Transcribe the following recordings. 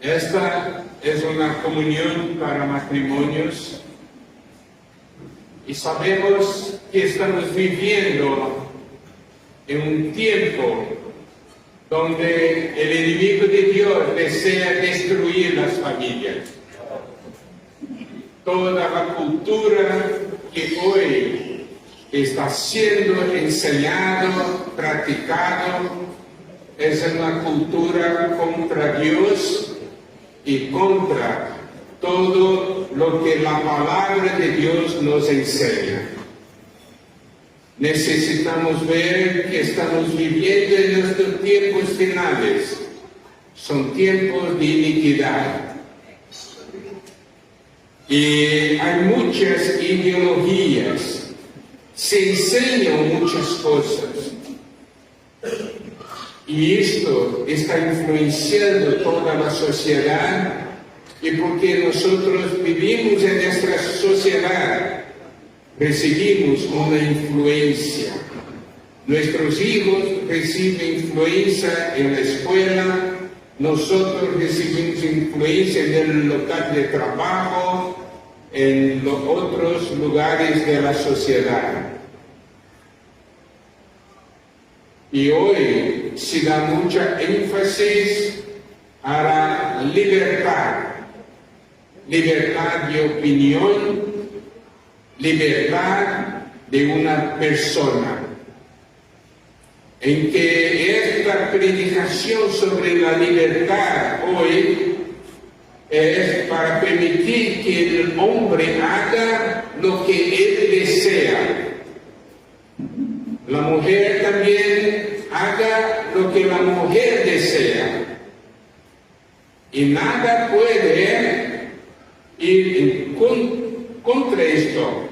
Esta es una comunión para matrimonios y sabemos que estamos viviendo en un tiempo donde el enemigo de Dios desea destruir las familias. Toda la cultura que hoy está siendo enseñado, practicado, es una cultura contra Dios y contra todo lo que la palabra de Dios nos enseña. Necesitamos ver que estamos viviendo en estos tiempos finales. Son tiempos de iniquidad. Y hay muchas ideologías. Se enseñan muchas cosas. Y esto está influenciando toda la sociedad. Y porque nosotros vivimos en nuestra sociedad, recibimos una influencia. Nuestros hijos reciben influencia en la escuela, nosotros recibimos influencia en el local de trabajo, en los otros lugares de la sociedad. Y hoy se da mucha énfasis a la libertad de opinión, libertad de una persona, en que esta predicación sobre la libertad hoy es para permitir que el hombre haga lo que él desea. La mujer también haga lo que la mujer desea. Y nada puede ir contra esto.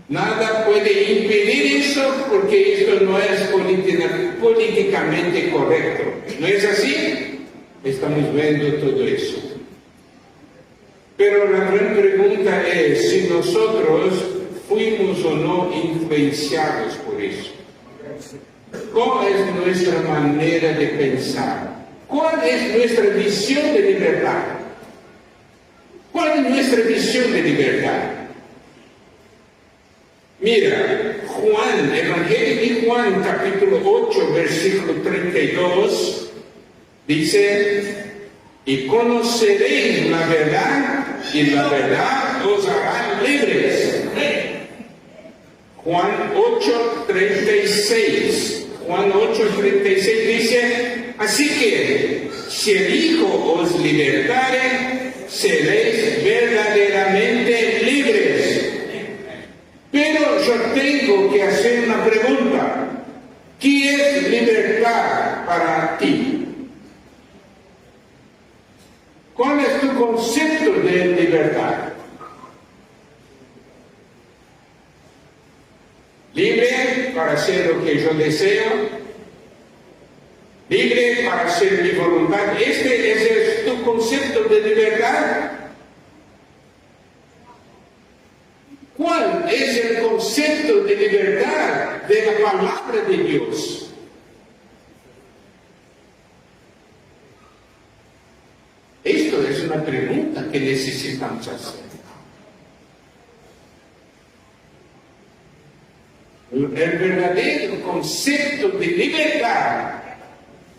Nada puede impedir eso porque esto no es políticamente correcto. ¿No es así? Estamos viendo todo eso. Pero la gran pregunta es si nosotros fuimos o no influenciados por eso. ¿Cómo es nuestra manera de pensar? ¿Cuál es nuestra visión de libertad? ¿Cuál es nuestra visión de libertad? Mira, Juan, Evangelio de Juan, capítulo 8, versículo 32, dice: y conoceréis la verdad, y la verdad os hará libres. Juan 8, 36. Juan 8, 36 dice: así que, si el Hijo os libertare, seréis verdaderamente libres. Pero yo tengo que hacer una pregunta. ¿Qué es libertad para ti? ¿Cuál es tu concepto de libertad? ¿Libre para hacer lo que yo deseo? ¿Libre para hacer mi voluntad? ¿Este es tu concepto de libertad? ¿Cuál es el concepto de libertad de la palabra de Dios? Esto es una pregunta que necesitamos hacer. El verdadero concepto de libertad,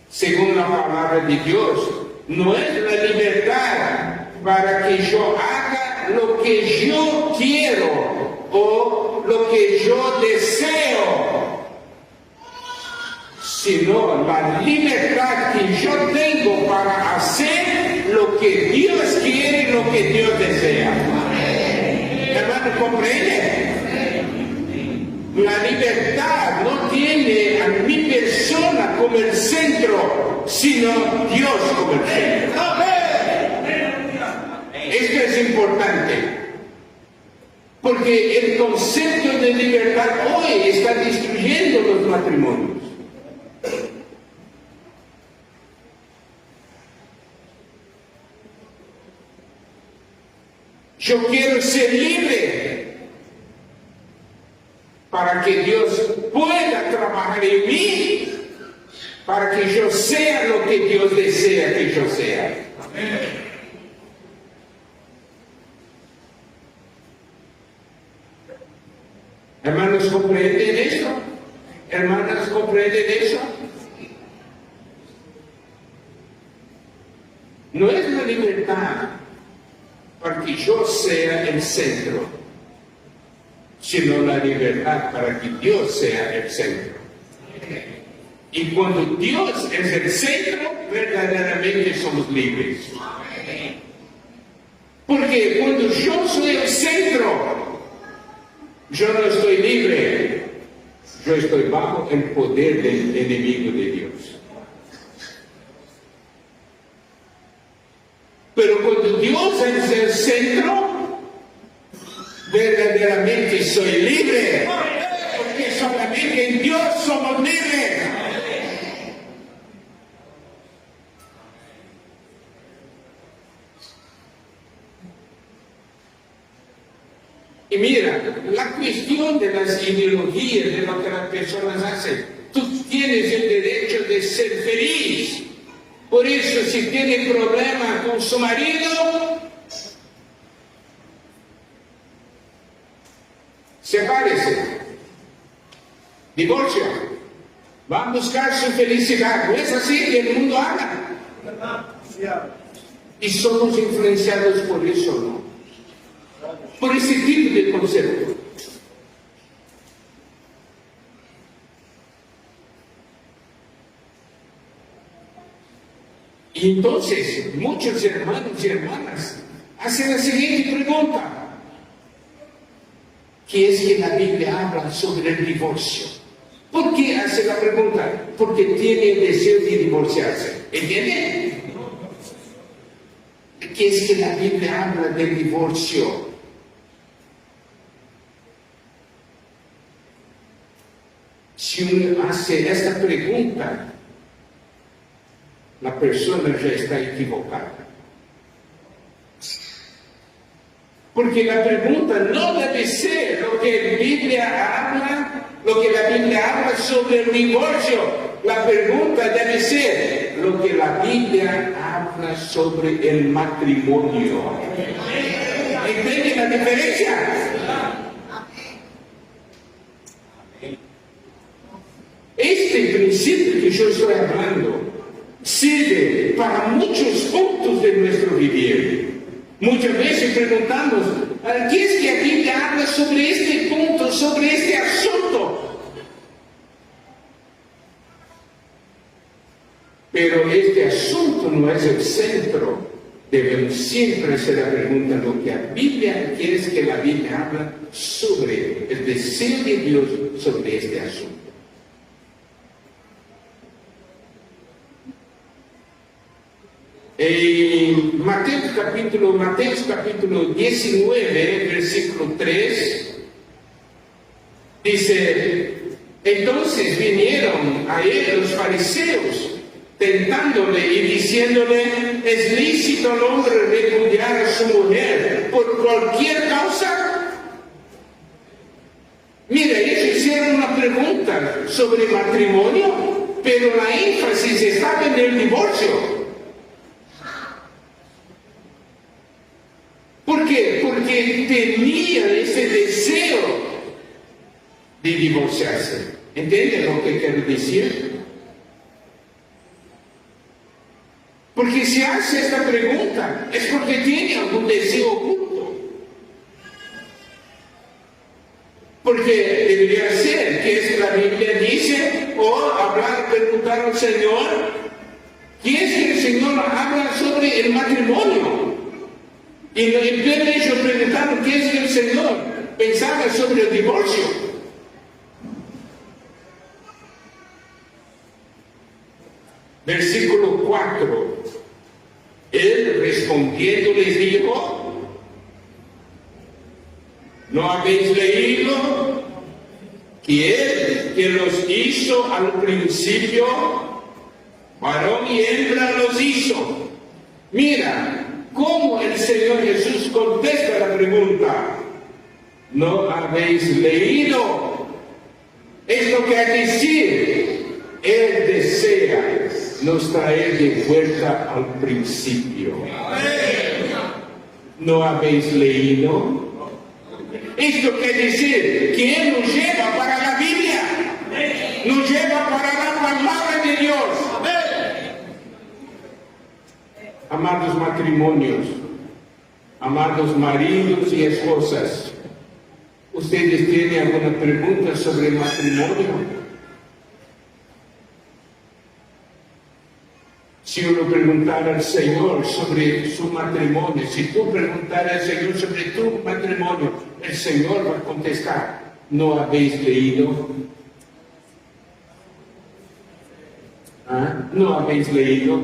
según la palabra de Dios, no es la libertad para que yo haga lo que yo quiero o lo que yo deseo, sino la libertad que yo tengo para hacer lo que Dios quiere y lo que Dios desea. ¿Hermano, comprende? La libertad no tiene a mi persona como el centro, sino Dios como el centro. Esto es importante, porque el concepto de libertad hoy está destruyendo los matrimonios. Yo quiero ser libre para que Dios pueda trabajar en mí, para que yo sea lo que Dios desea que yo sea. Hermanos, ¿comprenden eso? Hermanas, ¿comprenden eso? No es la libertad para que yo sea el centro, sino la libertad para que Dios sea el centro. Y cuando Dios es el centro, verdaderamente somos libres. Porque cuando yo soy el centro, yo no estoy libre, yo estoy bajo el poder del enemigo de Dios. Pero cuando Dios es el centro, verdaderamente soy libre, porque solamente en Dios somos libres. Y mira, la cuestión de las ideologías, de lo que las personas hacen, tú tienes el derecho de ser feliz. Por eso, si tiene problema con su marido, sepárese, divorcio, va a buscar su felicidad. No es así que el mundo habla. Y somos influenciados por eso, ¿no? Por ese tipo de concepto. Y entonces, muchos hermanos y hermanas hacen la siguiente pregunta. ¿Qué es que la Biblia habla sobre el divorcio? ¿Por qué hace la pregunta? Porque tiene el deseo de divorciarse. ¿Entienden? ¿Qué es que la Biblia habla del divorcio? Si uno hace esta pregunta, la persona ya está equivocada. Porque la pregunta no debe ser lo que la Biblia habla sobre el divorcio. La pregunta debe ser lo que la Biblia habla sobre el matrimonio. ¿Entienden la diferencia? Este principio que yo estoy hablando sirve para muchos puntos de nuestro vivir. Muchas veces preguntamos, ¿qué es que la Biblia habla sobre este punto, sobre este asunto? Pero este asunto no es el centro. Debemos siempre hacer la pregunta, lo que la Biblia quiere es que la Biblia habla sobre el deseo de Dios sobre este asunto. En Mateos capítulo 19, versículo 3, dice, entonces vinieron a él los fariseos, tentándole y diciéndole, ¿es lícito al hombre repudiar a su mujer por cualquier causa? Mira, ellos hicieron una pregunta sobre matrimonio, pero la énfasis estaba en el divorcio. ¿Por qué? Porque tenía ese deseo de divorciarse. ¿Entienden lo que quiero decir? Porque si hace esta pregunta es porque tiene algún deseo oculto. Porque debería ser que es que la Biblia dice, o preguntar al Señor, ¿qué es que el Señor habla sobre el matrimonio? Y en vez de ellos preguntaron qué es que el Señor pensaba sobre el divorcio. Versículo 4. Él respondiendo les dijo, ¿no habéis leído que Él que los hizo al principio, varón y hembra los hizo? Mira cómo el Señor Jesús contesta la pregunta. ¿No habéis leído? Es lo que hay que decir. Él desea nos traer de vuelta al principio. ¿No habéis leído? Esto quiere decir que Él nos lleva para la Biblia, nos lleva para la palabra de Dios. Amados matrimonios, amados maridos y esposas, ¿ustedes tienen alguna pregunta sobre el matrimonio? Si uno preguntara al Señor sobre su matrimonio, si tú preguntaras al Señor sobre tu matrimonio, el Señor va a contestar, ¿no habéis leído? ¿Ah? ¿No habéis leído?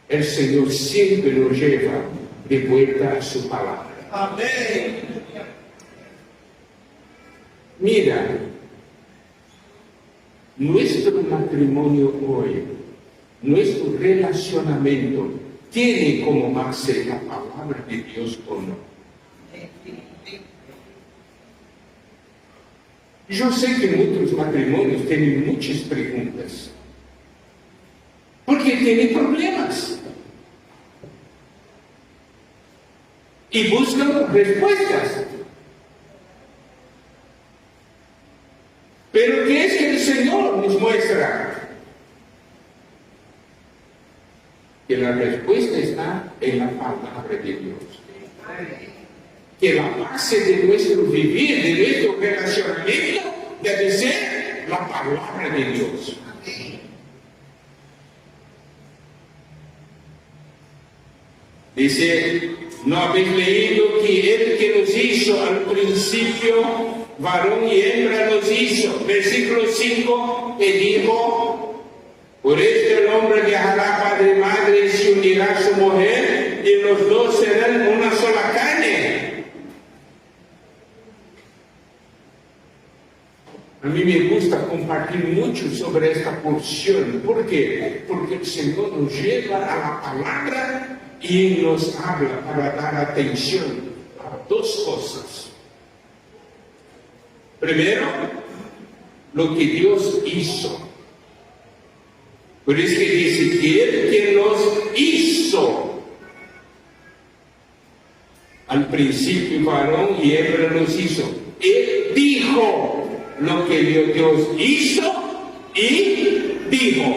El Señor siempre nos lleva de vuelta a su palabra. Amén. Mira, nuestro matrimonio hoy, nuestro relacionamiento, tiene como base la palabra de Dios o no. Yo sé que muchos matrimonios tienen muchas preguntas, porque tienen problemas y buscan respuestas. Pero ¿qué es que el Señor nos muestra? Que la respuesta está en la palabra de Dios. Que la base de nuestro vivir, de nuestro relacionamiento, debe ser la palabra de Dios. Dice, ¿no habéis leído que Él que nos hizo al principio, varón y hembra nos hizo? Versículo 5, que dijo, por esto el hombre dejará padre y madre y se unirá a su mujer, y los dos serán una sola carne. A mí me gusta compartir mucho sobre esta porción. ¿Por qué? Porque el Señor nos lleva a la palabra y nos habla para dar atención a dos cosas. Primero, lo que Dios hizo. Por eso que dice que Él que nos hizo. Al principio varón y hembra nos hizo. Él dijo lo que Dios hizo y dijo.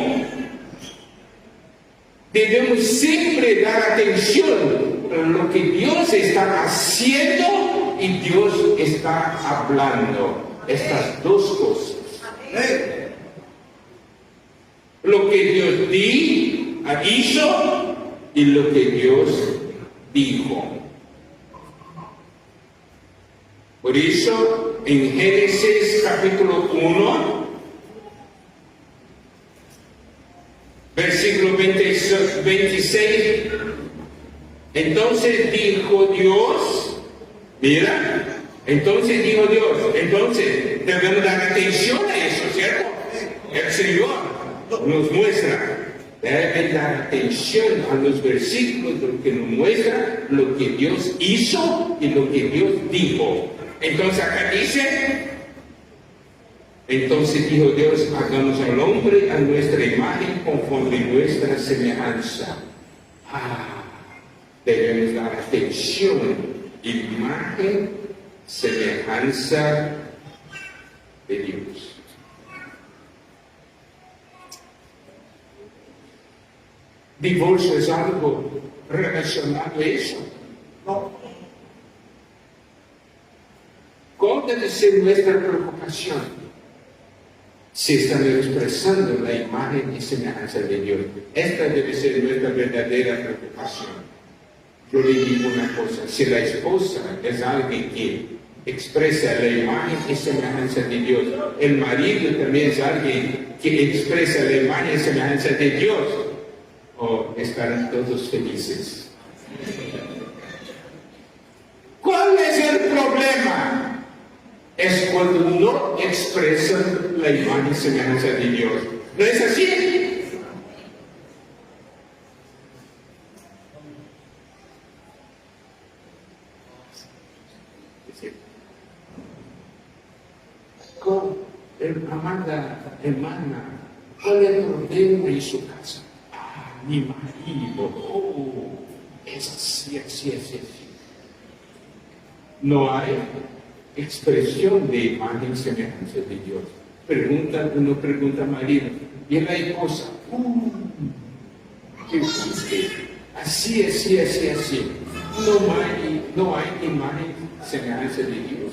Debemos siempre dar atención a lo que Dios está haciendo y Dios está hablando. Estas dos cosas. Lo que Dios hizo y lo que Dios dijo. Por eso, en Génesis capítulo 1, versículo 26, entonces dijo Dios, mira, entonces dijo Dios, entonces debemos dar atención a eso, ¿cierto? El Señor nos muestra, debe dar atención a los versículos que nos muestra lo que Dios hizo y lo que Dios dijo. Entonces acá dice, entonces dijo Dios, hagamos al hombre a nuestra imagen conforme nuestra semejanza. Debemos dar atención, imagen, semejanza de Dios. ¿Divorcio es algo relacionado a eso? No. ¿Cuál debe ser nuestra preocupación? Si estamos expresando la imagen y semejanza de Dios. Esta debe ser nuestra verdadera preocupación. Yo le digo una cosa, si la esposa es alguien que expresa la imagen y semejanza de Dios, el marido también es alguien que expresa la imagen y semejanza de Dios, estarán todos felices. ¿Cuál es el problema? Es cuando no expresan la imagen y semejanza de Dios. ¿No es así? amada hermana, ¿cuál es el problema en su casa? Ah, mi marido, es así, así, así, así. No hay expresión de imagen y semejanza de Dios. Uno pregunta al marido, y la esposa, ¿qué usted? Así, así, así, así. No hay imagen y semejanza de Dios.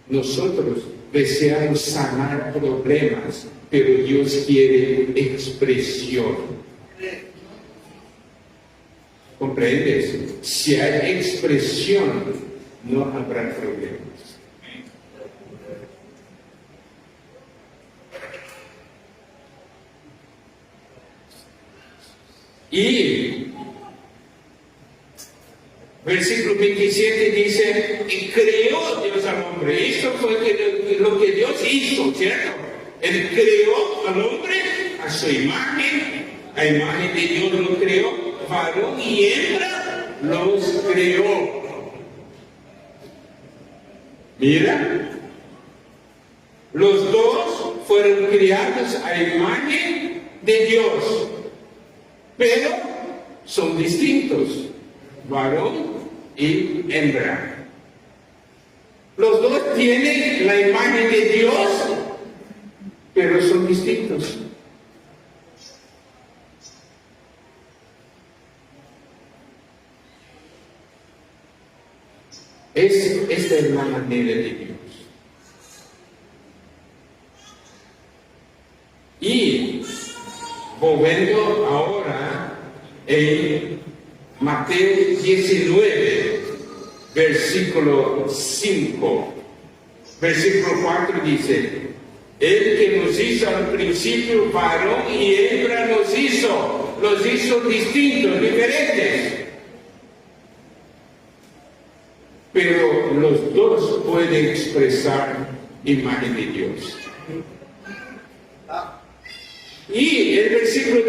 Nosotros deseamos sanar problemas, pero Dios quiere expresión. ¿Comprendes? Si hay expresión, no habrá problemas. Y versículo 27 dice, y creó Dios al hombre. Esto fue lo que Dios hizo, ¿cierto? Él creó al hombre a su imagen, a imagen de Dios lo creó, varón y hembra los creó. Mira, los dos fueron criados a imagen de Dios, pero son distintos, varón y hembra. Los dos tienen la imagen de Dios, pero son distintos. Esta es la manera de Dios. Y volviendo ahora en Mateo 19, versículo 5, versículo 4 dice, el que nos hizo al principio varón y hembra los hizo distintos, diferentes. Pero los dos pueden expresar imagen de Dios. Y el versículo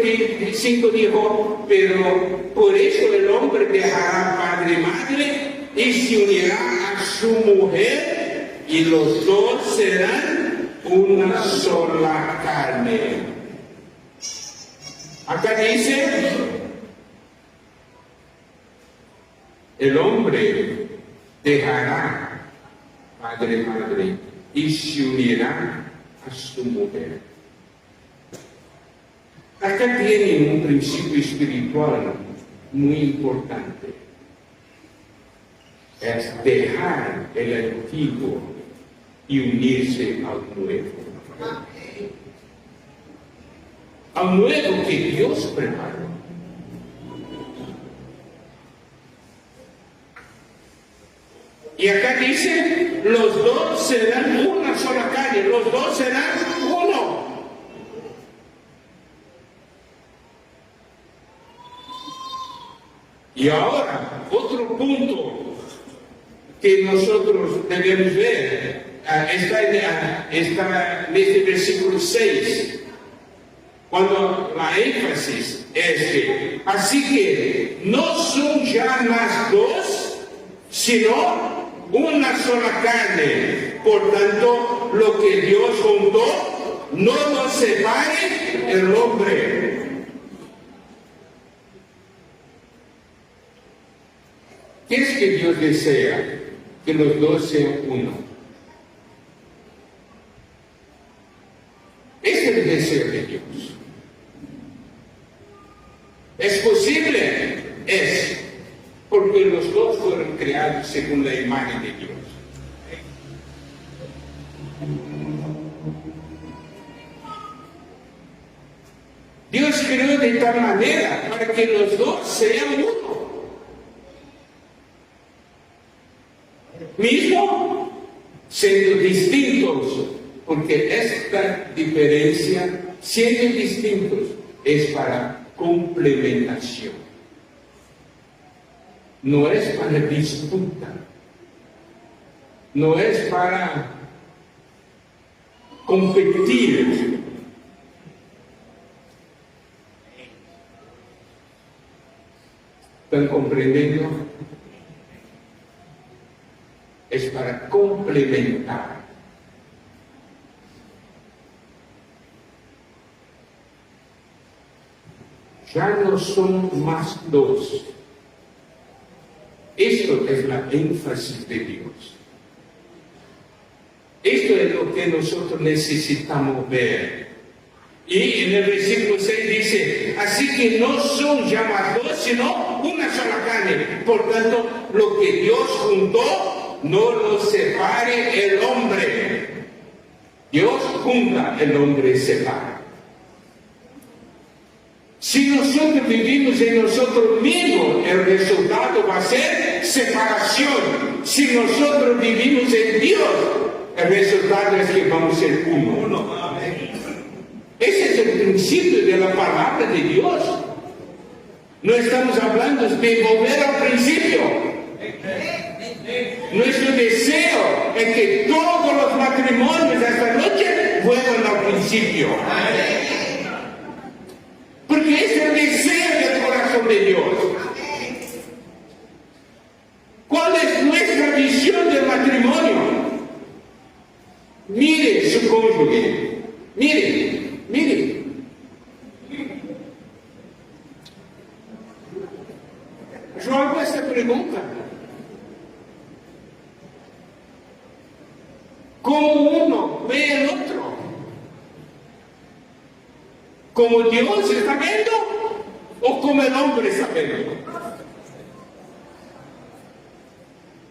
5 dijo, pero por eso el hombre dejará padre y madre y se unirá a su mujer y los dos serán una sola carne. Acá dice, el hombre dejará padre y madre y se unirá a su mujer. Acá tiene un principio espiritual muy importante. Es dejar el antiguo y unirse al nuevo. Al nuevo que Dios preparó. Y acá dice, los dos serán una sola carne, los dos serán uno. Y ahora, otro punto que nosotros debemos ver, está en este versículo 6, cuando la énfasis es que, así que no son ya las dos, sino una sola carne. Por tanto, lo que Dios juntó, no lo separe el hombre. ¿Qué es que Dios desea? Que los dos sean uno. Ese es el deseo de Dios. ¿Es posible? Es. Porque los dos fueron creados según la imagen de Dios. Dios creó de tal manera para que los dos sean uno. Mismo siendo distintos, porque esta diferencia, siendo distintos, es para complementación. No es para disputa, no es para competir. ¿Están comprendiendo? es para complementar. Ya no son más dos. Esto es la énfasis de Dios. Esto es lo que nosotros necesitamos ver. Y en el versículo 6 dice, así que no son ya más dos, sino una sola carne. Por tanto, lo que Dios juntó, no lo separe el hombre. Dios junta, el hombre separa. Si nosotros vivimos en nosotros mismos, el resultado va a ser separación. Si nosotros vivimos en Dios, el resultado es que vamos a ser uno. Ese es el principio de la palabra de Dios. No estamos hablando de volver al principio. Nuestro deseo es que todos los matrimonios de esta noche vuelvan al principio. Porque es el deseo del corazón de Dios. ¿Cuál es nuestra visión del matrimonio? Mire su cónyuge. Mire. Yo hago esta pregunta. ¿Cómo uno ve el otro? ¿Como Dios está viendo o como el hombre está viendo?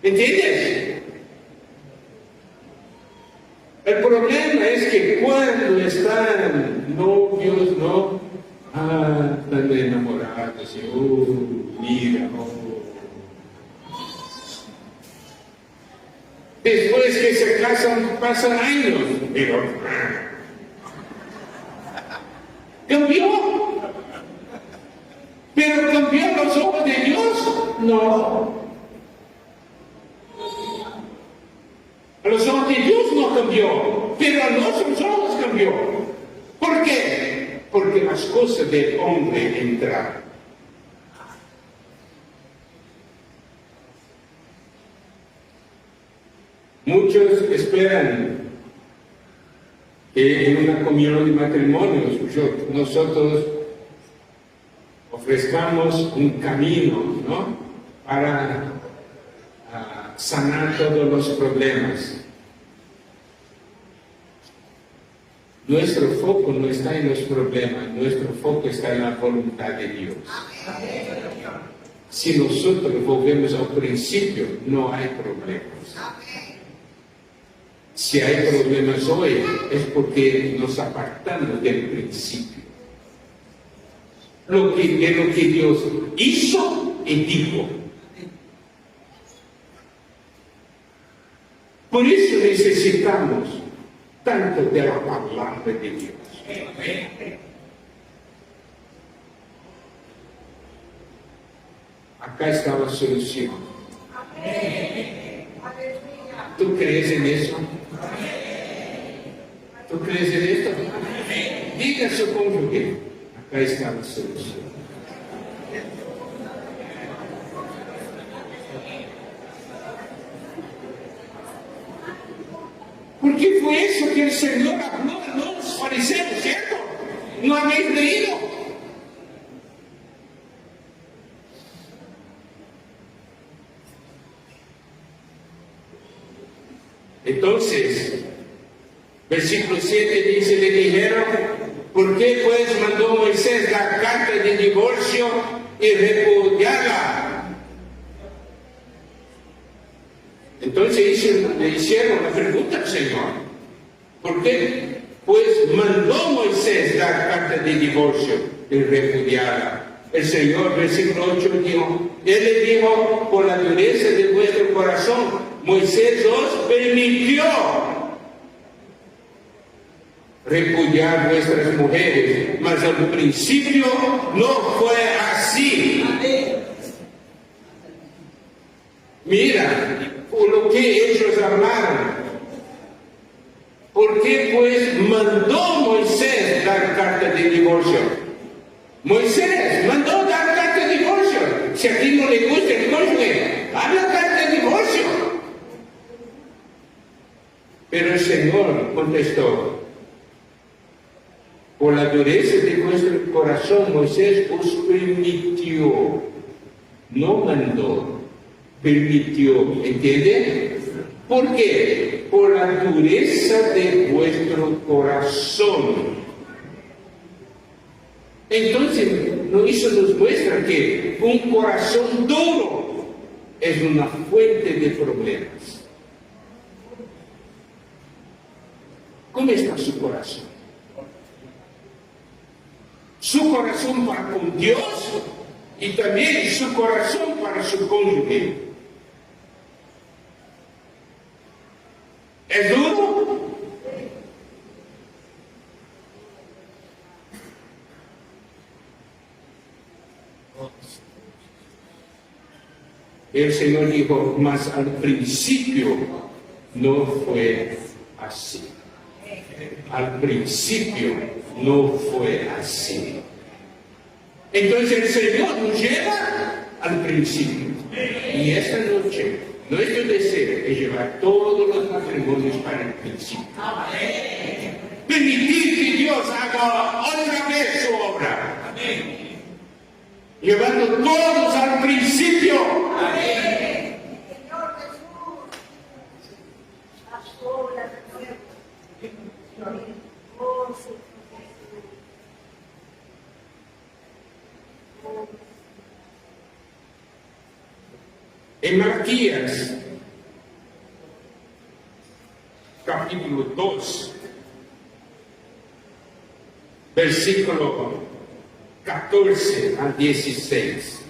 ¿Entiendes? El problema es que cuando están novios, ¿no? Están enamorados y mira, Después que se casan, pasan años, pero ¿cambió? ¿Pero cambió los ojos de Dios? No. A los ojos de Dios no cambió, pero a nuestros ojos cambió. ¿Por qué? Porque las cosas del hombre entraron. Muchos esperan que en una comunión de matrimonios nosotros ofrezcamos un camino, ¿no? Para sanar todos los problemas. Nuestro foco no está en los problemas, nuestro foco está en la voluntad de Dios. Si nosotros volvemos al principio, no hay problemas. Si hay problemas hoy, es porque nos apartamos del principio. De lo que Dios hizo y dijo. Por eso necesitamos tanto de la palabra de Dios. Acá está la solución. ¿Tú crees en eso? ¿Tú crees en esto? Diga a su cónyuge, acá está la solución. Porque fue eso que el Señor habló a los fariseos, ¿cierto? ¿No habéis leído? Entonces, versículo 7 dice, le dijeron, ¿por qué pues mandó Moisés la carta de divorcio y repudiarla? Entonces le hicieron la pregunta al Señor, ¿por qué pues mandó Moisés la carta de divorcio y repudiarla? El Señor, versículo 8, dijo, Él le dijo, por la dureza de vuestro corazón, Moisés os permitió repudiar vuestras mujeres, mas al principio no fue así. Mira, por lo que ellos hablaron. ¿Por qué pues mandó Moisés dar carta de divorcio? Moisés mandó dar carta de divorcio. Si a ti no le gusta el cónyuge, habla carta de divorcio. Pero el Señor contestó: por la dureza de vuestro corazón, Moisés os permitió, no mandó, permitió. ¿Entiende? ¿Por qué? Por la dureza de vuestro corazón. Entonces, eso nos muestra que un corazón duro es una fuente de problemas. ¿Cómo está su corazón? Su corazón para con Dios y también su corazón para su cónyuge. ¿Es duro? El Señor dijo, mas al principio no fue así. Al principio no fue así. Entonces el Señor nos lleva al principio. Y esta noche, nuestro deseo es llevar todos los matrimonios para el principio. Permitir que Dios haga otra vez su obra. Llevando todos al principio. Señor Jesús. En Malaquías, capítulo 2, versículo 14 al 16.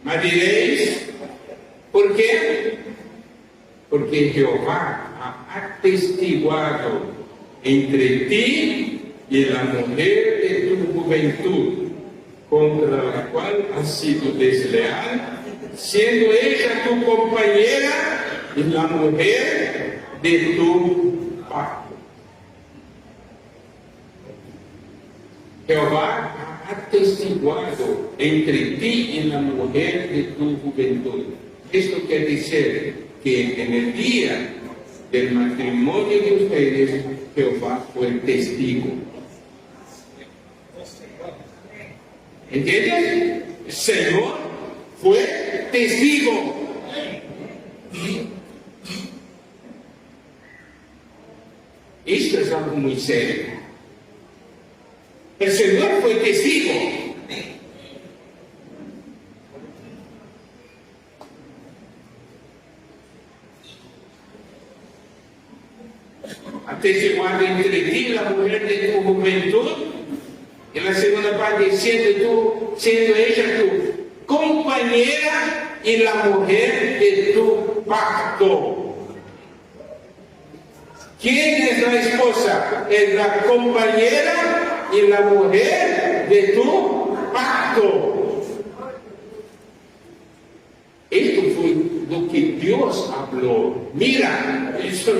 ¿Me diréis por qué? Porque Jehová ha atestiguado entre ti y la mujer de tu juventud, contra la cual has sido desleal, siendo ella tu compañera y la mujer de tu pacto. Jehová ha atestiguado entre ti y la mujer de tu juventud. Esto quiere decir que en el día del matrimonio de ustedes, Jehová fue testigo. ¿Entiendes? El Señor fue testigo. Esto es algo muy serio. El Señor fue testigo. Atestiguado entre ti y la mujer de tu juventud. En la segunda parte, siendo ella tu compañera y la mujer de tu pacto. ¿Quién es la esposa? Es la compañera y la mujer de tu pacto. Esto fue lo que Dios habló. Mira, estas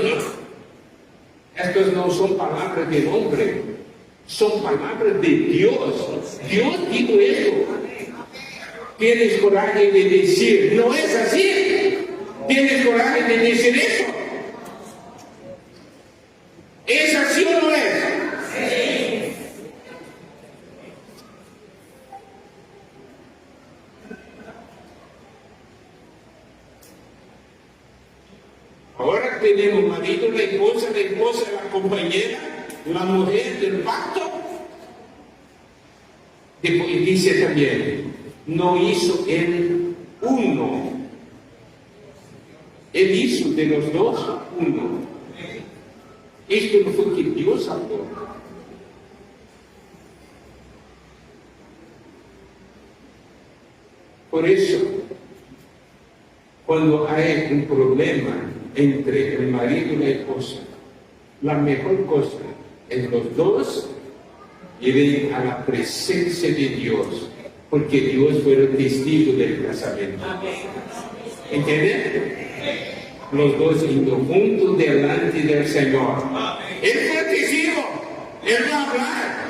no son palabras del hombre. Son palabras de Dios. Dios dijo esto. ¿Tienes coraje de decir, no es así? ¿Tienes coraje de decir eso? ¿Es así o no es? Sí. Ahora tenemos marido, la esposa, la compañera, la mujer del pacto. Después dice también, no hizo él uno. Él hizo de los dos uno. Esto no fue que Dios habló. Por eso, cuando hay un problema entre el marido y la esposa, la mejor cosa es los dos ir a la presencia de Dios, porque Dios fue el testigo del casamiento. ¿Entienden? Los dos yendo juntos delante del Señor. Él fue testigo, Él va a hablar.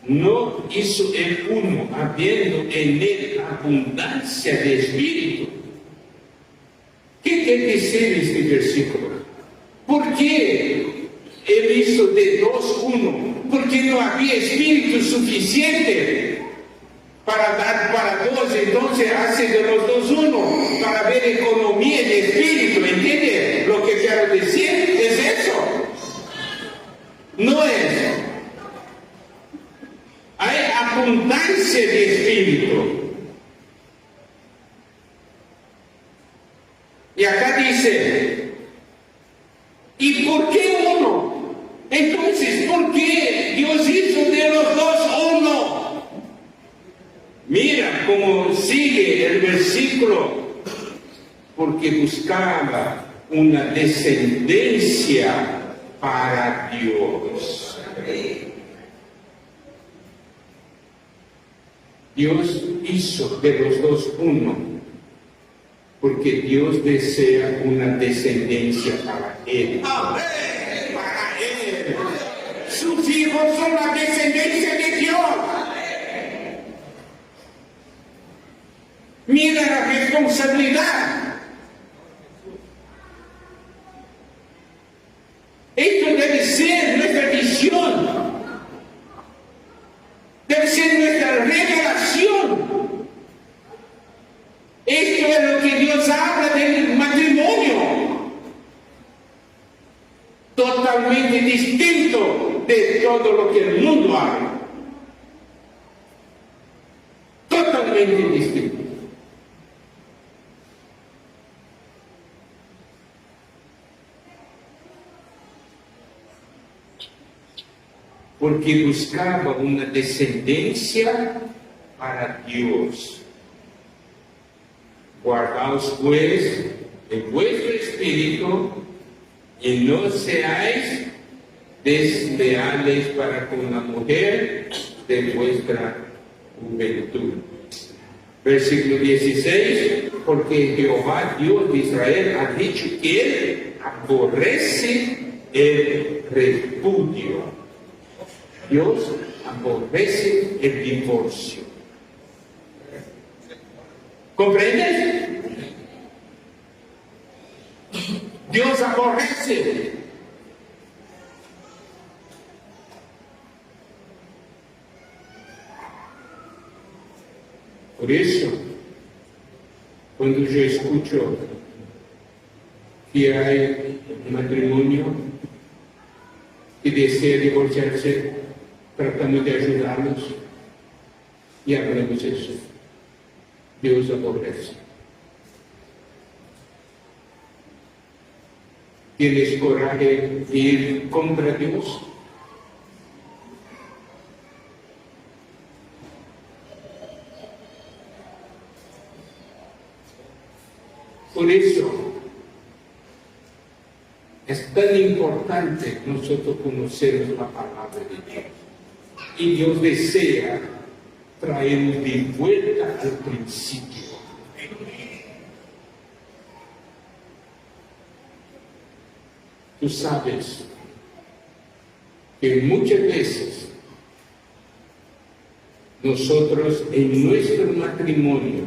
no hizo el uno, habiendo en él abundancia de espíritu. ¿Qué quiere decir este versículo? ¿Por qué él hizo de dos uno? Porque no había espíritu suficiente para dar para dos, entonces hace de los dos uno, para ver economía de espíritu. ¿Entiende lo que quiero decir? Es eso. No es. Hay abundancia de espíritu. Y acá dice, ¿y por qué uno? Entonces, ¿por qué Dios hizo de los dos uno? Mira cómo sigue el versículo. Porque buscaba una descendencia para Dios. Dios hizo de los dos uno, porque Dios desea una descendencia para Él. Para Él. Sus hijos son la descendencia de Dios. Mira la responsabilidad. Esto debe ser nuestra visión. Debe ser nuestra revelación. Esto es lo que Dios habla del matrimonio. Totalmente distinto de todo lo que el mundo habla. Totalmente distinto. Porque buscaba una descendencia para Dios. Guardaos pues en vuestro espíritu y no seáis desleales para con la mujer de vuestra juventud. Versículo 16, porque Jehová Dios de Israel ha dicho que Él aborrece el repudio. Dios aborrece el divorcio. ¿Comprendes? Dios aborrece. Por eso, cuando yo escucho que hay un matrimonio que desea divorciarse, tratamos de ayudarlos y hablamos eso. Dios aborrece. ¿Tienes coraje de ir contra Dios? Por eso es tan importante nosotros conocer la palabra de Dios. Y Dios desea traernos de vuelta al principio. Tú sabes que muchas veces nosotros en nuestro matrimonio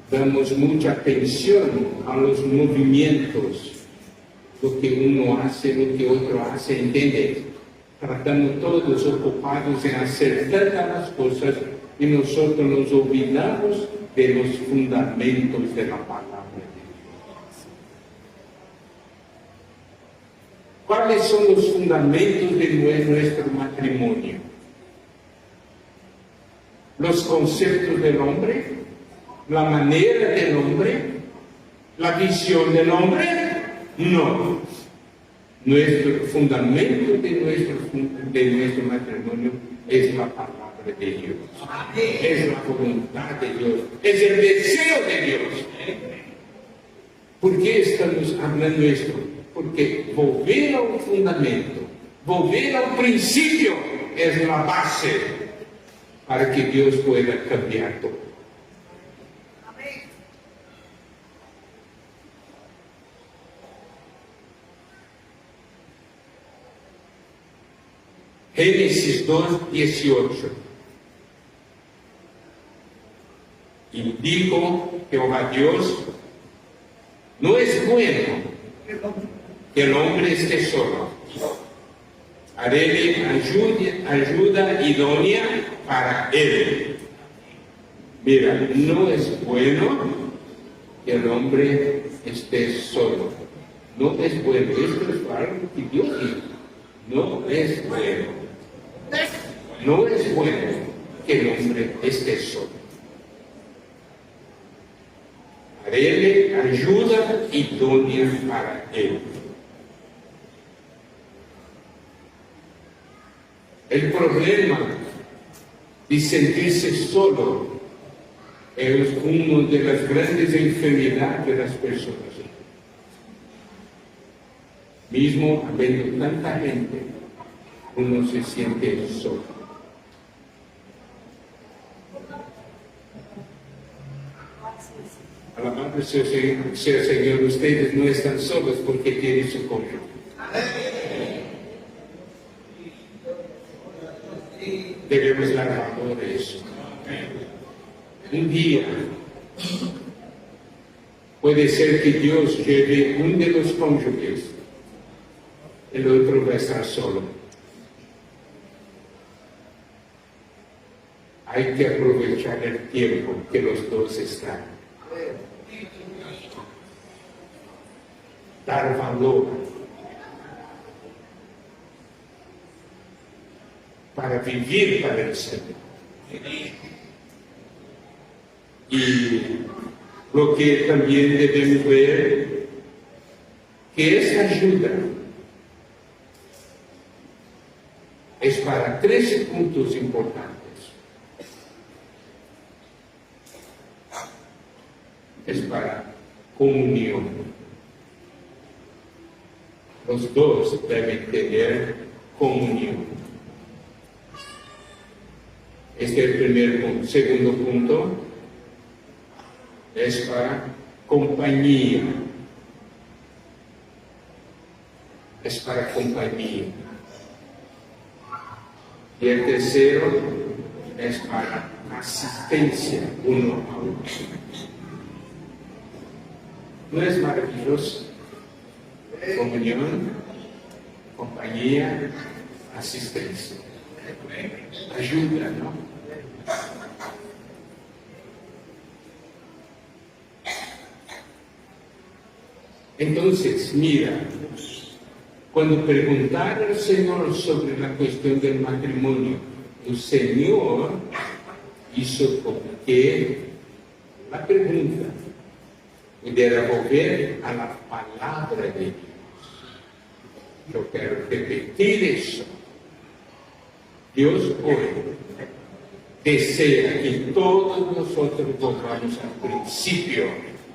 damos mucha atención a los movimientos, lo que uno hace, lo que otro hace, ¿entiendes? Tratamos todos ocupados en hacer tantas las cosas y nosotros nos olvidamos de los fundamentos de la palabra de Dios. ¿Cuáles son los fundamentos de nuestro matrimonio? Los conceptos del hombre, la manera del hombre, la visión del hombre. No. Nuestro fundamento de nuestro matrimonio es la palabra de Dios. Es la voluntad de Dios. Es el deseo de Dios. ¿Por qué estamos hablando esto? Porque volver a un fundamento, volver a un principio es la base para que Dios pueda cambiar todo. Génesis 2:18. Y dijo Jehová Dios, no es bueno que el hombre esté solo. Haréle ayuda idónea para él. Mira, no es bueno que el hombre esté solo. No es bueno. Esto es algo que Dios dijo. No es bueno. No es bueno que el hombre esté solo. Haréle ayuda idónea para él. El problema de sentirse solo es una de las grandes enfermedades de las personas. Mismo habiendo tanta gente, uno se siente solo. Alabado sea el Señor, ustedes no están solos porque tienen su cónyuge. Debemos dar valor a eso. Un día puede ser que Dios lleve uno de los cónyuges, el otro va a estar solo. Hay que aprovechar el tiempo que los dos están. Dar valor para vivir para el Señor. Y lo que también debemos ver, que esta ayuda es para 13 puntos importantes. Es para comunión. Los dos deben tener comunión. Este es el primer punto. Segundo punto es para compañía. Es para compañía. Y el tercero es para asistencia uno a uno. ¿No es maravilloso? Comunión, compañía, asistencia. Ayuda, ¿no? Entonces, mira, cuando preguntaron al Señor sobre la cuestión del matrimonio, el Señor hizo como que la pregunta pudiera volver a la palabra de Dios. Yo quiero repetir eso. Dios hoy desea que todos nosotros volvamos al principio,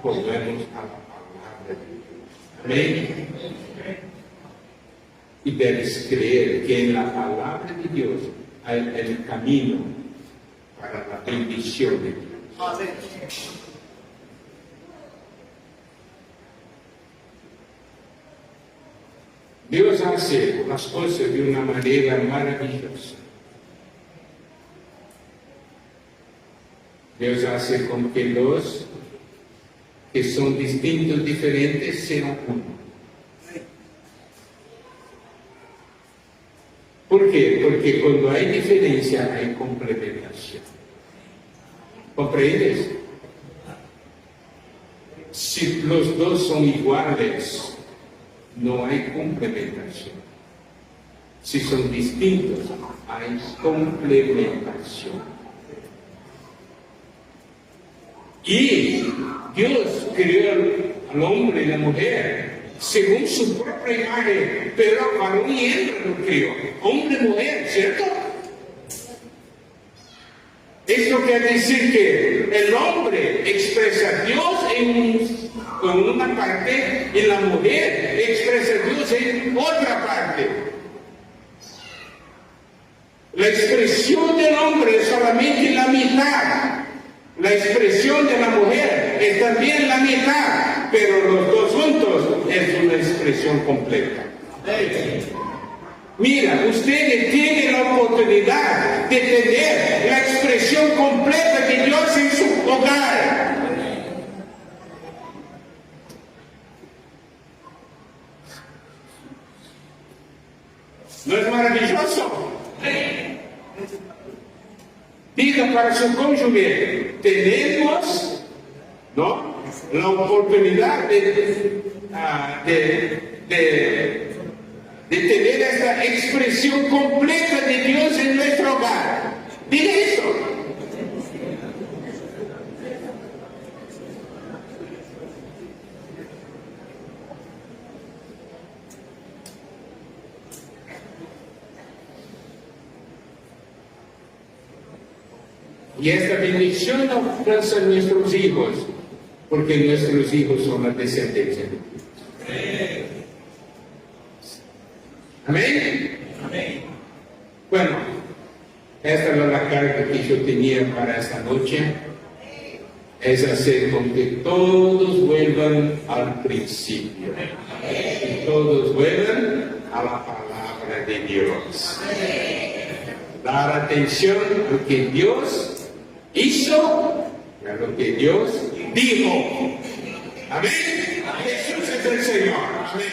volvamos a la palabra de Dios. Amén. Y debes creer que en la palabra de Dios hay el camino para la bendición de Dios. Amén. Dios hace las cosas de una manera maravillosa. Dios hace con que los que son distintos, diferentes, sean uno. ¿Por qué? Porque cuando hay diferencia hay complementación. ¿Comprendes? Si los dos son iguales, no hay complementación. Si son distintos, hay complementación. Y Dios creó al hombre y la mujer según su propia imagen, pero varón y hembra lo creó, hombre y mujer, ¿cierto? Esto quiere decir que el hombre expresa a Dios en una parte y la mujer expresa a Dios en otra parte. La expresión del hombre es solamente la mitad. La expresión de la mujer es también la mitad, pero los dos juntos es una expresión completa. Mira, ustedes tienen la oportunidad de tener la expresión completa de Dios en su hogar. ¿No es maravilloso? Diga para su cónyuge, tenemos, ¿no?, la oportunidad de tener esta expresión completa de Dios en nuestro hogar. Diga eso. Y esta bendición no alcanza a nuestros hijos, porque nuestros hijos son la descendencia. ¿Amén? Amén. Bueno, esta era la carga que yo tenía para esta noche. Es hacer con que todos vuelvan al principio. Y todos vuelvan a la palabra de Dios. Dar atención a lo que Dios hizo y a lo que Dios dijo. Amén. Jesús es el Señor. Amén.